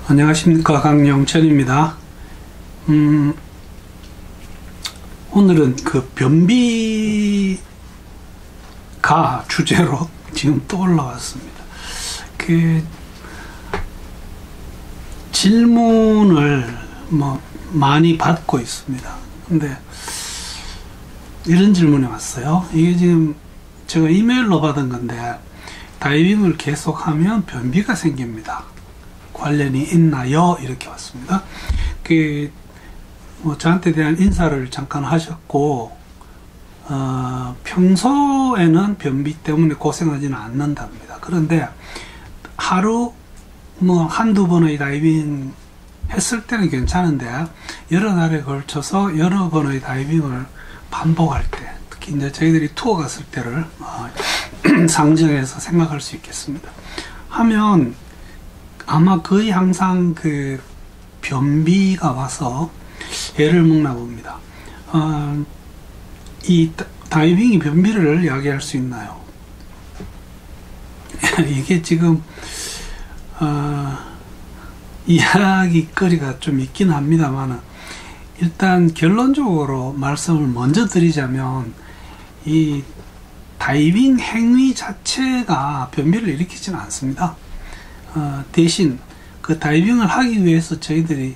안녕하십니까, 강영천입니다. 오늘은 그 변비가 주제로 지금 또 올라왔습니다. 그 질문을 많이 받고 있습니다. 근데 이런 질문이 왔어요. 이게 지금 제가 이메일로 받은 건데, 다이빙을 계속하면 변비가 생깁니다. 관련이 있나요? 이렇게 왔습니다. 저한테 대한 인사를 잠깐 하셨고, 평소에는 변비 때문에 고생하지는 않는답니다. 그런데 하루 한두 번의 다이빙 했을 때는 괜찮은데, 여러 날에 걸쳐서 여러 번의 다이빙을 반복할 때, 특히 이제 저희들이 투어 갔을 때를 상정해서 생각할 수 있겠습니다. 하면 아마 거의 항상 그 변비가 와서 애를 먹나 봅니다. 이 다이빙이 변비를 야기할 수 있나요? 이게 지금 이야기거리가 좀 있긴 합니다만, 일단 결론적으로 말씀을 먼저 드리자면, 이 다이빙 행위 자체가 변비를 일으키지는 않습니다. 대신 그 다이빙을 하기 위해서 저희들이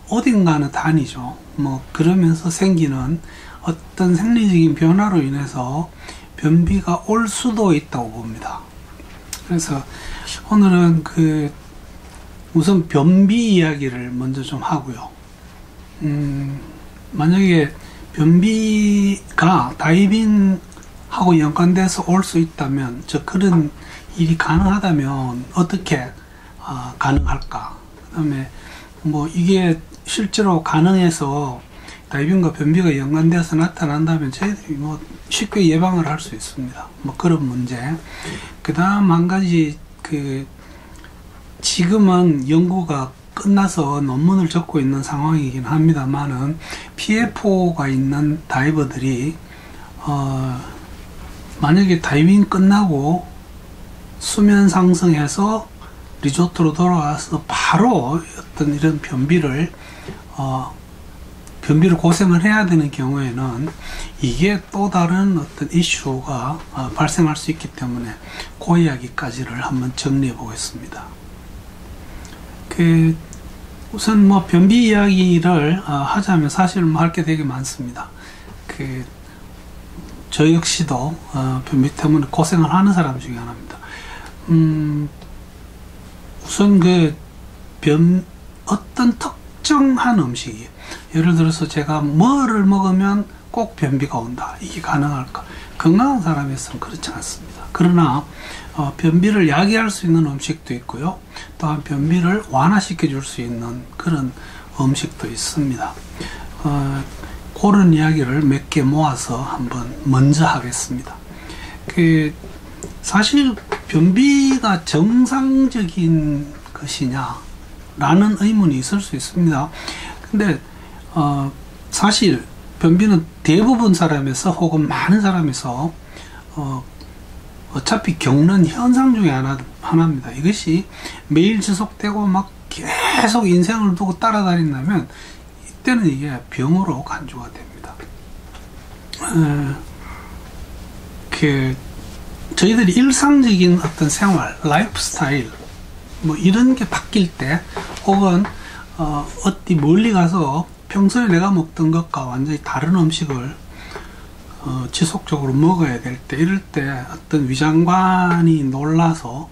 어딘가는 다니죠. 그러면서 생기는 어떤 생리적인 변화로 인해서 변비가 올 수도 있다고 봅니다. 그래서 오늘은 우선 변비 이야기를 먼저 좀 하고요. 만약에 변비가 다이빙하고 연관돼서 올 수 있다면, 그런 일이 가능하다면 어떻게 가능할까? 그 다음에 이게 실제로 가능해서 다이빙과 변비가 연관돼서 나타난다면 저희들이 쉽게 예방을 할 수 있습니다. 그런 문제. 그 다음 한 가지, 지금은 연구가 끝나서 논문을 적고 있는 상황이긴 합니다만은, PFO가 있는 다이버들이 만약에 다이빙 끝나고 수면 상승해서 리조트로 돌아와서 바로 어떤 이런 변비를 고생을 해야 되는 경우에는 이게 또 다른 어떤 이슈가 발생할 수 있기 때문에 그 이야기까지를 한번 정리해 보겠습니다. 우선 변비 이야기를 하자면 사실 할 게 되게 많습니다. 저 역시도 변비 때문에 고생을 하는 사람 중에 하나입니다. 우선 어떤 특정한 음식이, 예를 들어서 제가 뭐를 먹으면 꼭 변비가 온다, 이게 가능할까? 건강한 사람에서는 그렇지 않습니다. 그러나 변비를 야기할 수 있는 음식도 있고요, 또한 변비를 완화시켜 줄 수 있는 그런 음식도 있습니다. 그런 이야기를 몇 개 모아서 한번 먼저 하겠습니다. 사실 변비가 정상적인 것이냐 라는 의문이 있을 수 있습니다. 근데 사실 변비는 대부분 사람에서 혹은 많은 사람에서 어차피 겪는 현상 중에 하나입니다. 이것이 매일 지속되고 계속 인생을 두고 따라다닌다면 이때는 이게 병으로 간주가 됩니다. 저희들이 일상적인 어떤 생활, 라이프 스타일, 이런 게 바뀔 때, 혹은 어디 멀리 가서 평소에 내가 먹던 것과 완전히 다른 음식을 지속적으로 먹어야 될 때, 이럴 때 어떤 위장관이 놀라서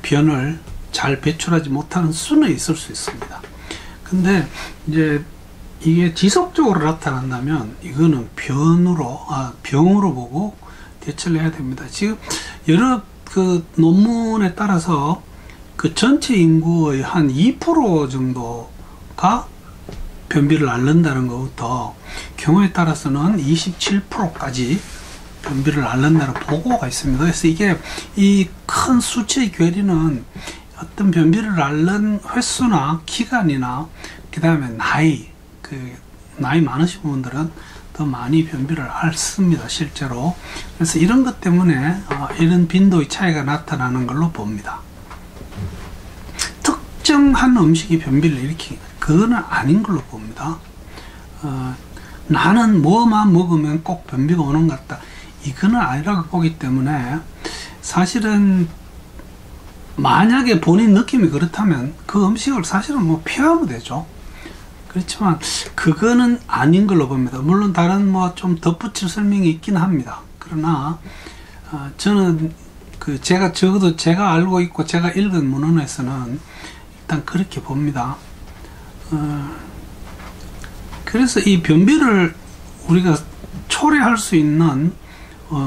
변을 잘 배출하지 못하는 수는 있을 수 있습니다. 근데 이제 이게 지속적으로 나타난다면 이거는 병으로 보고 대처를 해야 됩니다. 지금 여러 논문에 따라서 전체 인구의 한 2% 정도가 변비를 앓는다는 것부터 경우에 따라서는 27%까지 변비를 앓는다는 보고가 있습니다. 그래서 이게 이 큰 수치의 괴리는 어떤 변비를 앓는 횟수나 기간이나 그 다음에 나이 많으신 분들은 더 많이 변비를 앓습니다, 실제로. 그래서 이런 것 때문에 이런 빈도의 차이가 나타나는 걸로 봅니다. 특정한 음식이 변비를 일으키는 그거는 아닌 걸로 봅니다. 나는 뭐만 먹으면 꼭 변비가 오는 것 같다. 이거는 아니라고 보기 때문에 사실은 만약에 본인 느낌이 그렇다면 그 음식을 사실은 뭐 피하면 되죠. 그렇지만 그거는 아닌 걸로 봅니다. 물론 다른 뭐 좀 덧붙일 설명이 있긴 합니다. 그러나 저는 적어도 제가 알고 있고 제가 읽은 문헌에서는 일단 그렇게 봅니다. 그래서 이 변비를 우리가 초래할 수 있는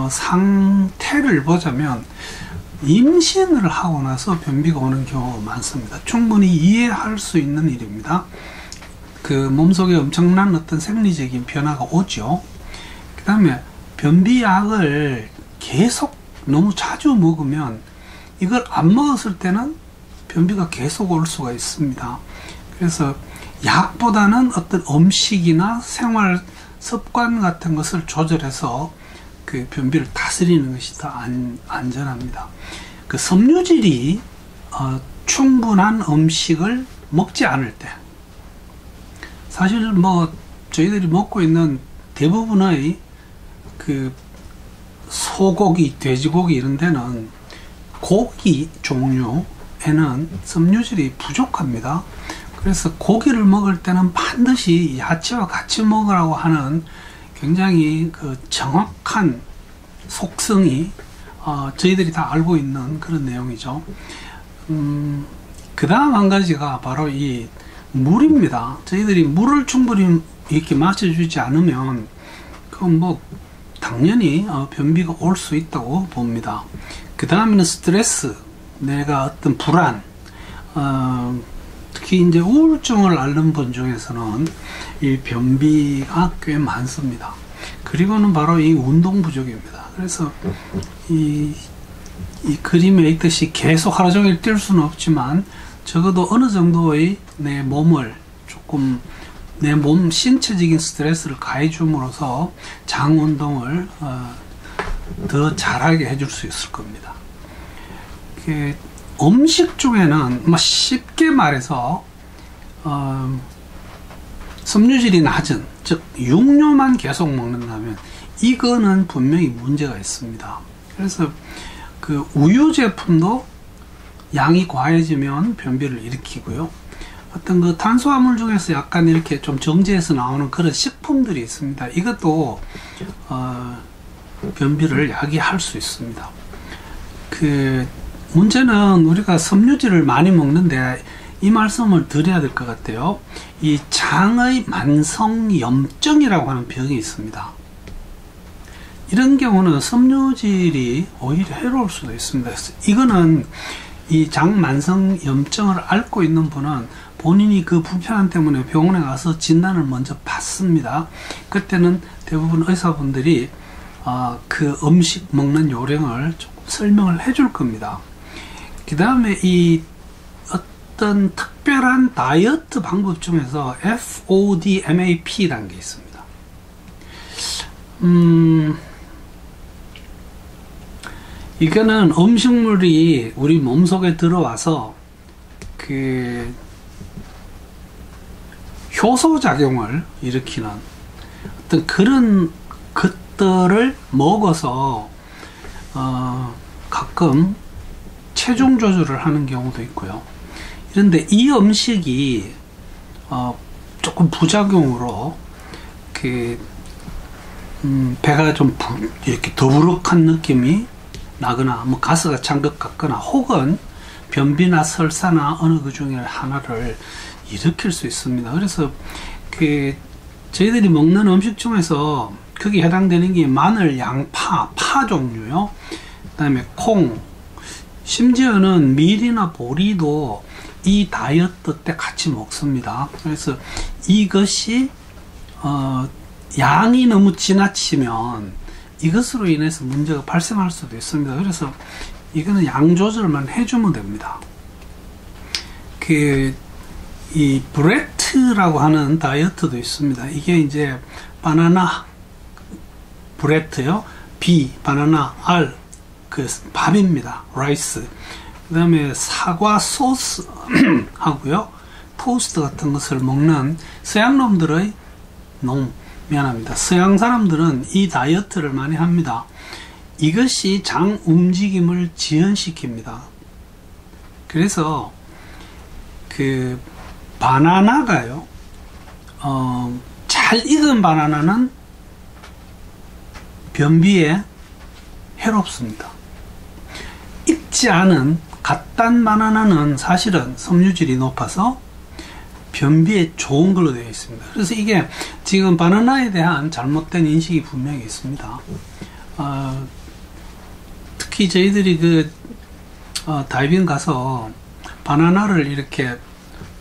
상태를 보자면 임신을 하고 나서 변비가 오는 경우가 많습니다. 충분히 이해할 수 있는 일입니다. 그 몸속에 엄청난 어떤 생리적인 변화가 오죠. 그 다음에 변비약을 계속 너무 자주 먹으면 이걸 안 먹었을 때는 변비가 계속 올 수가 있습니다. 그래서 약보다는 어떤 음식이나 생활 습관 같은 것을 조절해서 그 변비를 다스리는 것이 더 안전합니다. 그 섬유질이 충분한 음식을 먹지 않을 때, 사실 뭐 저희들이 먹고 있는 대부분의 그 소고기, 돼지고기 이런 데는 고기 종류에는 섬유질이 부족합니다. 그래서 고기를 먹을 때는 반드시 야채와 같이 먹으라고 하는 굉장히 그 정확한 속성이 저희들이 다 알고 있는 그런 내용이죠. 그 다음 한 가지가 바로 이 물입니다. 저희들이 물을 충분히 이렇게 마셔주지 않으면 그건 뭐 당연히 변비가 올 수 있다고 봅니다. 그 다음에는 스트레스, 내가 어떤 불안, 특히 이제 우울증을 앓는 분 중에서는 이 변비가 꽤 많습니다. 그리고는 바로 이 운동 부족입니다. 그래서 이 그림에 있듯이 계속 하루 종일 뛸 수는 없지만 적어도 어느 정도의 내 몸을 조금 내 몸 신체적인 스트레스를 가해줌으로써 장 운동을 더 잘하게 해줄 수 있을 겁니다. 음식 중에는 뭐 쉽게 말해서 섬유질이 낮은, 즉 육류만 계속 먹는다면 이거는 분명히 문제가 있습니다. 그래서 그 우유 제품도 양이 과해지면 변비를 일으키고요. 어떤 그 탄수화물 중에서 약간 이렇게 좀 정제해서 나오는 그런 식품들이 있습니다. 이것도 변비를 야기할 수 있습니다. 그 문제는 우리가 섬유질을 많이 먹는데 이 말씀을 드려야 될 것 같아요. 이 장의 만성염증이라고 하는 병이 있습니다. 이런 경우는 섬유질이 오히려 해로울 수도 있습니다. 이거는 이 장 만성염증을 앓고 있는 분은 본인이 그 불편함 때문에 병원에 가서 진단을 먼저 받습니다. 그때는 대부분 의사분들이 그 음식 먹는 요령을 조금 설명을 해줄 겁니다. 그 다음에 이 어떤 특별한 다이어트 방법 중에서 FODMAP라는 게 있습니다. 이거는 음식물이 우리 몸속에 들어와서 그 효소작용을 일으키는 어떤 그런 것들을 먹어서 가끔 체중 조절을 하는 경우도 있고요. 그런데 이 음식이 조금 부작용으로 그 배가 좀 이렇게 더부룩한 느낌이 나거나 뭐 가스가 찬 것 같거나 혹은 변비나 설사나 어느 그 중에 하나를 일으킬 수 있습니다. 그래서 그 저희들이 먹는 음식 중에서 거기에 해당되는 게 마늘, 양파, 파 종류요. 그다음에 콩, 심지어는 밀이나 보리도 이 다이어트 때 같이 먹습니다. 그래서 이것이 양이 너무 지나치면 이것으로 인해서 문제가 발생할 수도 있습니다. 그래서 이거는 양 조절만 해주면 됩니다. 이 브레트라고 하는 다이어트도 있습니다. 이게 이제 바나나 브레트요, 바나나, 그 밥입니다. 라이스. 그 다음에 사과 소스 하고요, 토스트 같은 것을 먹는 서양 놈들의 미안합니다. 서양 사람들은 이 다이어트를 많이 합니다. 이것이 장 움직임을 지연시킵니다. 그래서 그 바나나가요, 잘 익은 바나나는 변비에 해롭습니다. 익지 않은 갓단 바나나는 사실은 섬유질이 높아서 변비에 좋은 걸로 되어 있습니다. 그래서 이게 지금 바나나에 대한 잘못된 인식이 분명히 있습니다. 특히 저희들이 다이빙 가서 바나나를 이렇게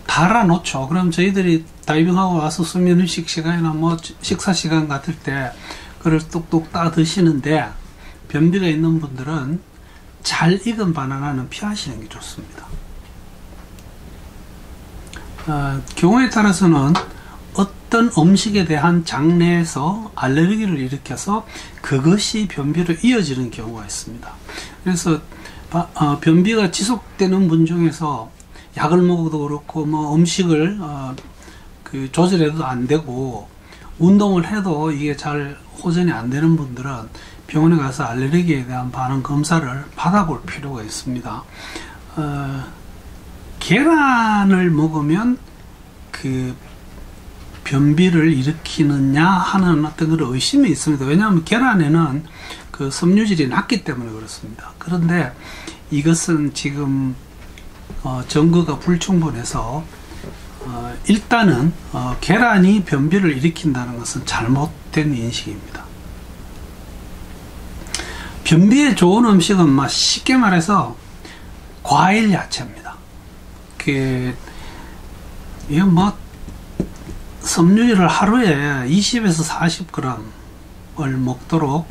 달아 놓죠. 그럼 저희들이 다이빙하고 와서 수면 휴식 시간이나 뭐 식사 시간 같을 때 그걸 뚝뚝 따 드시는데, 변비가 있는 분들은 잘 익은 바나나는 피하시는 게 좋습니다. 경우에 따라서는 어떤 음식에 대한 장내에서 알레르기를 일으켜서 그것이 변비로 이어지는 경우가 있습니다. 그래서 변비가 지속되는 분 중에서 약을 먹어도 그렇고 뭐 음식을 조절해도 안 되고 운동을 해도 이게 잘 호전이 안 되는 분들은 병원에 가서 알레르기에 대한 반응 검사를 받아볼 필요가 있습니다. 계란을 먹으면 그 변비를 일으키느냐 하는 어떤 그런 의심이 있습니다. 왜냐하면 계란에는 그 섬유질이 낮기 때문에 그렇습니다. 그런데 이것은 지금 정보가 불충분해서 일단은 계란이 변비를 일으킨다는 것은 잘못된 인식입니다. 변비에 좋은 음식은 쉽게 말해서 과일 야채입니다. 이게 섬유질을 하루에 20에서 40g을 먹도록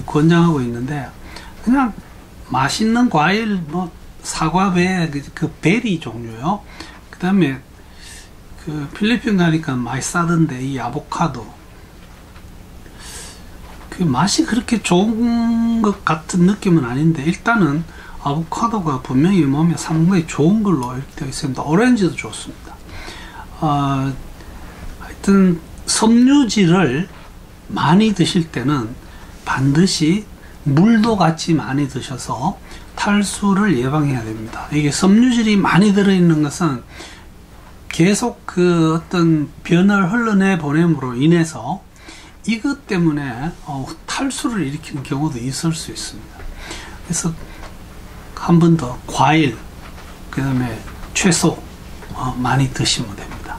권장하고 있는데, 그냥 맛있는 과일, 사과배, 베리 종류요. 그 다음에 필리핀 가니까 많이 싸던데 이 아보카도, 맛이 그렇게 좋은 것 같은 느낌은 아닌데, 일단은 아보카도가 분명히 몸에 상당히 좋은 걸로 되어 있습니다. 오렌지도 좋습니다. 하여튼 섬유질을 많이 드실 때는 반드시 물도 같이 많이 드셔서 탈수를 예방해야 됩니다. 이게 섬유질이 많이 들어있는 것은 계속 어떤 변을 흘러내 보냄으로 인해서 이것 때문에 탈수를 일으키는 경우도 있을 수 있습니다. 그래서 한 번 더 과일, 그 다음에 채소 많이 드시면 됩니다.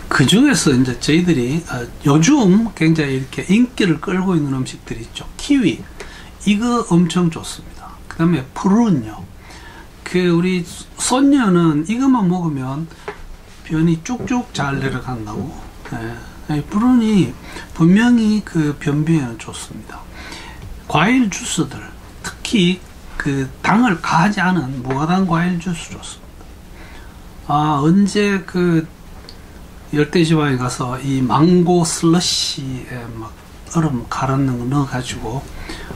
그 중에서 이제 저희들이 요즘 굉장히 이렇게 인기를 끌고 있는 음식들이 있죠. 키위, 이거 엄청 좋습니다. 그 다음에 푸른요. 우리 손녀는 이것만 먹으면 변이 쭉쭉 잘 내려간다고. 푸른이 분명히 변비에는 좋습니다. 과일 주스들, 특히 당을 가하지 않은 무가당 과일 주스 좋습니다. 언제 열대지방에 가서 이 망고 슬러시에 얼음 갈았는 거 넣어가지고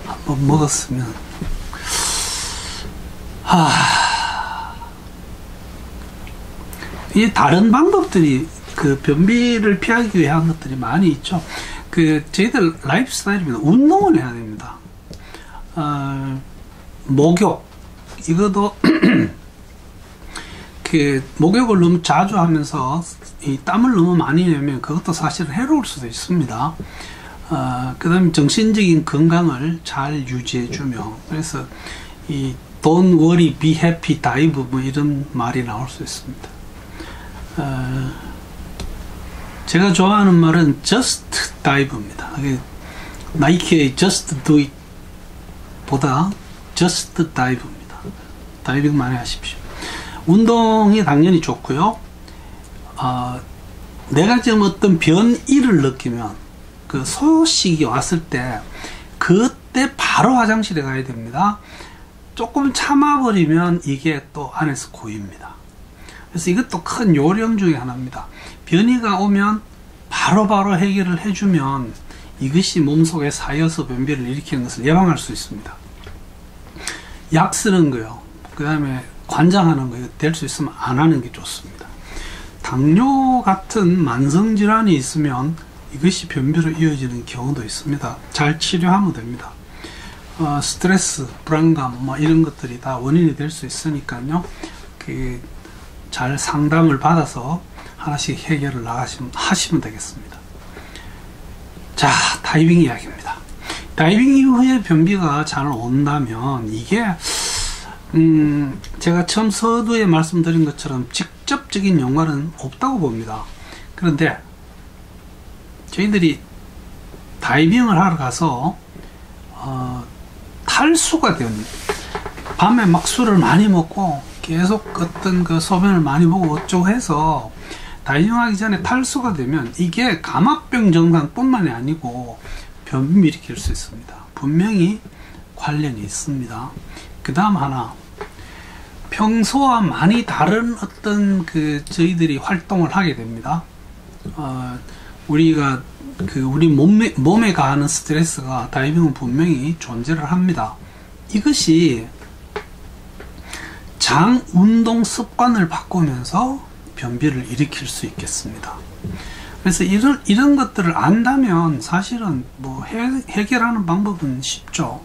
한번 먹었으면, 이 다른 방법들이 변비를 피하기 위한 것들이 많이 있죠. 저희들 라이프 스타일입니다. 운동을 해야 됩니다. 목욕, 이것도 목욕을 너무 자주 하면서 이 땀을 너무 많이 내면 그것도 사실 해로울 수도 있습니다. 그 다음에 정신적인 건강을 잘 유지해주며, 그래서 이 Don't worry, be happy, dive 이런 말이 나올 수 있습니다. 제가 좋아하는 말은 just dive입니다. 나이키의 just do it 보다 just dive입니다. 다이빙 많이 하십시오. 운동이 당연히 좋고요. 내가 지금 어떤 변이를 느끼면 소식이 왔을 때 그때 바로 화장실에 가야 됩니다. 조금 참아버리면 이게 또 안에서 고입니다. 그래서 이것도 큰 요령 중에 하나입니다. 변이가 오면 바로바로 해결을 해주면 이것이 몸속에 쌓여서 변비를 일으키는 것을 예방할 수 있습니다. 약 쓰는 거요. 그 다음에 관장하는 거 될 수 있으면 안 하는 게 좋습니다. 당뇨 같은 만성질환이 있으면 이것이 변비로 이어지는 경우도 있습니다. 잘 치료하면 됩니다. 스트레스, 불안감 뭐 이런 것들이 다 원인이 될 수 있으니까요. 잘 상담을 받아서 하나씩 해결을 하시면 되겠습니다. 자, 다이빙 이야기입니다. 다이빙 이후에 변비가 잘 온다면 이게 제가 처음 서두에 말씀드린 것처럼 직접적인 연관은 없다고 봅니다. 그런데 저희들이 다이빙을 하러 가서 탈수가 됩니다. 밤에 막 술을 많이 먹고 계속 어떤 그 소변을 많이 보고 어쩌고 해서 다이빙하기 전에 탈수가 되면 이게 감압병 증상뿐만이 아니고 변비 일으킬 수 있습니다. 분명히 관련이 있습니다. 그 다음 하나, 평소와 많이 다른 어떤 저희들이 활동을 하게 됩니다. 우리가 우리 몸에 가하는 스트레스가 다이빙은 분명히 존재를 합니다. 이것이 장 운동 습관을 바꾸면서 변비를 일으킬 수 있겠습니다. 그래서 이런 것들을 안다면 사실은 뭐 해결하는 방법은 쉽죠.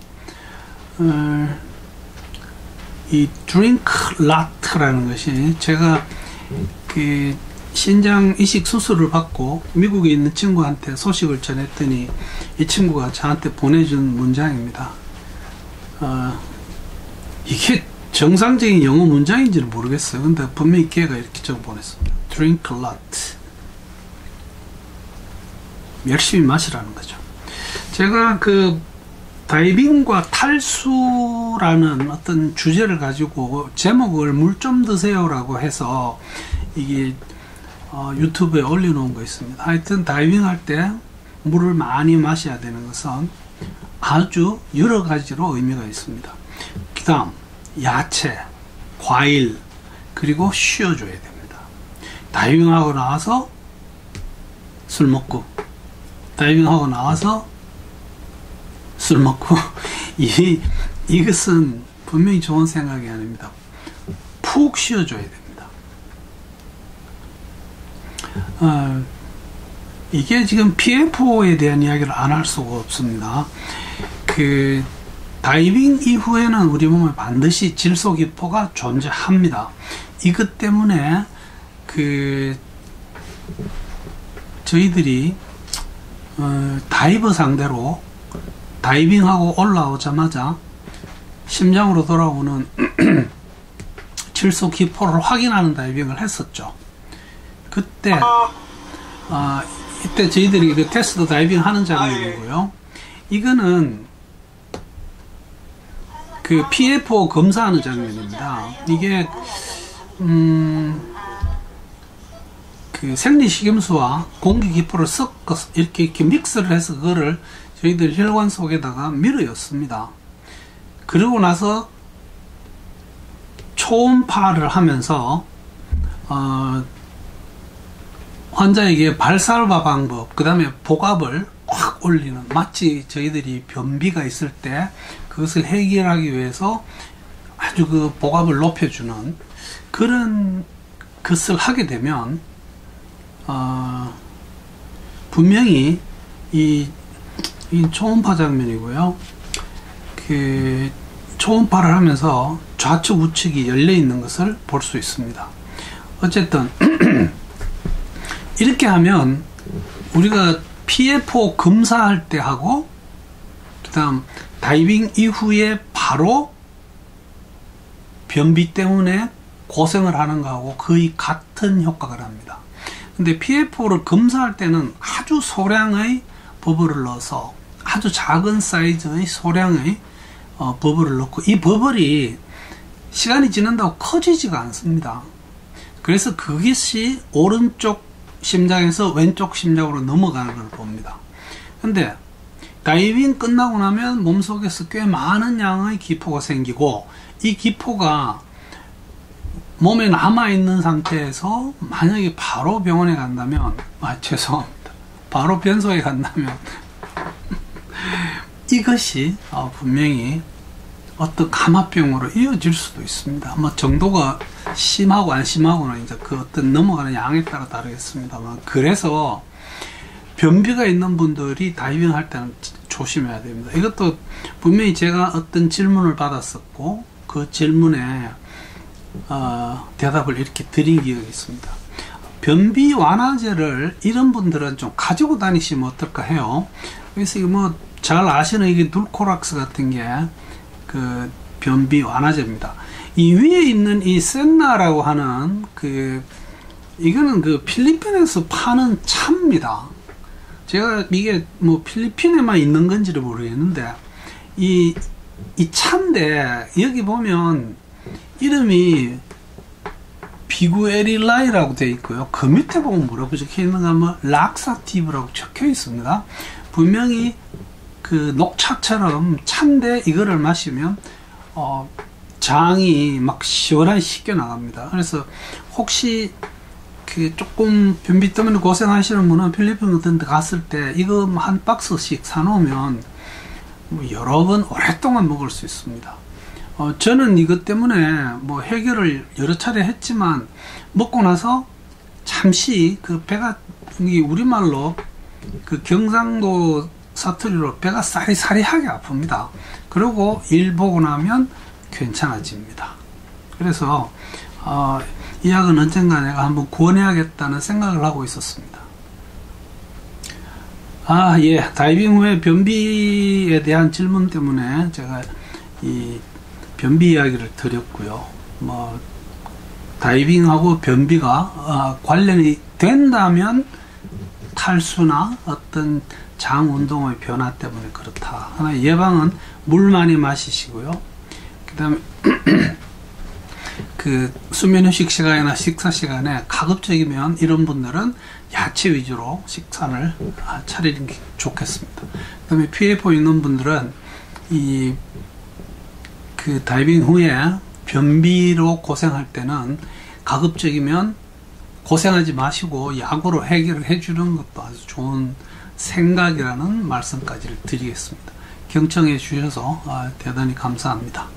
이 드링크 라트라는 것이 제가 신장 이식 수술을 받고 미국에 있는 친구한테 소식을 전했더니 이 친구가 저한테 보내준 문장입니다. 이게 정상적인 영어 문장인지는 모르겠어요. 근데 분명히 걔가 이렇게 적어 보냈습니다. Drink a lot. 열심히 마시라는 거죠. 제가 다이빙과 탈수라는 어떤 주제를 가지고 제목을 물 좀 드세요라고 해서 이게 유튜브에 올려놓은 거 있습니다. 하여튼 다이빙 할 때 물을 많이 마셔야 되는 것은 아주 여러 가지로 의미가 있습니다. 그 다음 야채, 과일, 그리고 쉬어줘야 됩니다. 다이빙하고 나와서 술 먹고, 다이빙하고 나와서 술 먹고, 이것은 분명히 좋은 생각이 아닙니다. 푹 쉬어줘야 됩니다. 이게 지금 PFO에 대한 이야기를 안 할 수가 없습니다. 다이빙 이후에는 우리 몸에 반드시 질소기포가 존재합니다. 이것 때문에 저희들이 다이버 상대로 다이빙하고 올라오자마자 심장으로 돌아오는 질소기포를 확인하는 다이빙을 했었죠. 그때 이때 저희들이 테스트 다이빙 하는 장면이고요. 이거는 PFO 검사하는 장면입니다. 이게 생리식염수와 공기기포를 섞어서 이렇게 믹스를 해서 그거를 저희들 혈관 속에다가 밀어였습니다. 그러고 나서 초음파를 하면서 환자에게 발살바 방법, 그 다음에 복압을 확 올리는, 마치 저희들이 변비가 있을 때 그것을 해결하기 위해서 아주 복압을 높여주는 그런 것을 하게 되면 분명히 이 초음파 장면이고요. 초음파를 하면서 좌측 우측이 열려 있는 것을 볼 수 있습니다. 어쨌든 이렇게 하면 우리가 PFO 검사할 때 하고 그 다음 다이빙 이후에 바로 변비 때문에 고생을 하는 거하고 거의 같은 효과가 납니다. 근데 PFO를 검사할 때는 아주 소량의 버블을 넣어서 아주 작은 사이즈의 소량의 버블을 넣고, 이 버블이 시간이 지난다고 커지지가 않습니다. 그래서 그것이 오른쪽 심장에서 왼쪽 심장으로 넘어가는 걸 봅니다. 근데 다이빙 끝나고 나면 몸속에서 꽤 많은 양의 기포가 생기고, 이 기포가 몸에 남아있는 상태에서 만약에 바로 병원에 간다면, 죄송합니다. 바로 변소에 간다면 이것이 분명히 어떤 감압병으로 이어질 수도 있습니다. 뭐 정도가 심하고 안 심하고는 이제 그 어떤 넘어가는 양에 따라 다르겠습니다만, 그래서 변비가 있는 분들이 다이빙 할 때는 조심해야 됩니다. 이것도 분명히 제가 어떤 질문을 받았었고 그 질문에 대답을 이렇게 드린 기억이 있습니다. 변비 완화제를 이런 분들은 좀 가지고 다니시면 어떨까 해요. 그래서 뭐 잘 아시는 이게 눌코락스 같은 게 그 변비 완화제입니다. 이 위에 있는 이 센나라고 하는 이거는 그 필리핀에서 파는 차입니다. 제가 이게 뭐 필리핀에만 있는 건지를 모르겠는데 이 차인데 여기 보면 이름이 비구에릴라이라고 되어 있고요. 그 밑에 보면 뭐라고 적혀 있는가 하면 락사티브라고 적혀 있습니다. 분명히 그 녹차처럼 찬데 이거를 마시면 장이 막 시원하게 씻겨 나갑니다. 그래서 혹시 그 조금 변비 때문에 고생하시는 분은 필리핀 같은 데 갔을 때 이거 한 박스씩 사놓으면 뭐 여러 번 오랫동안 먹을 수 있습니다. 저는 이것 때문에 뭐 해결을 여러 차례 했지만 먹고 나서 잠시 그 배가, 우리말로 그 경상도 사투리로 배가 사리사리하게 아픕니다. 그리고 일 보고 나면 괜찮아집니다. 그래서 이 약은 언젠가 내가 한번 구원해야겠다는 생각을 하고 있었습니다. 예. 다이빙 후에 변비에 대한 질문 때문에 제가 이 변비 이야기를 드렸고요. 뭐 다이빙하고 변비가 관련이 된다면 탈수나 어떤 장 운동의 변화 때문에 그렇다. 하나 예방은 물 많이 마시시고요. 그 다음에 그 수면 휴식 시간이나 식사 시간에 가급적이면 이런 분들은 야채 위주로 식사를 차리는 게 좋겠습니다. 그 다음에 PFO 있는 분들은 그 다이빙 후에 변비로 고생할 때는 가급적이면 고생하지 마시고 약으로 해결을 해주는 것도 아주 좋은 생각이라는 말씀까지를 드리겠습니다. 경청해 주셔서 대단히 감사합니다.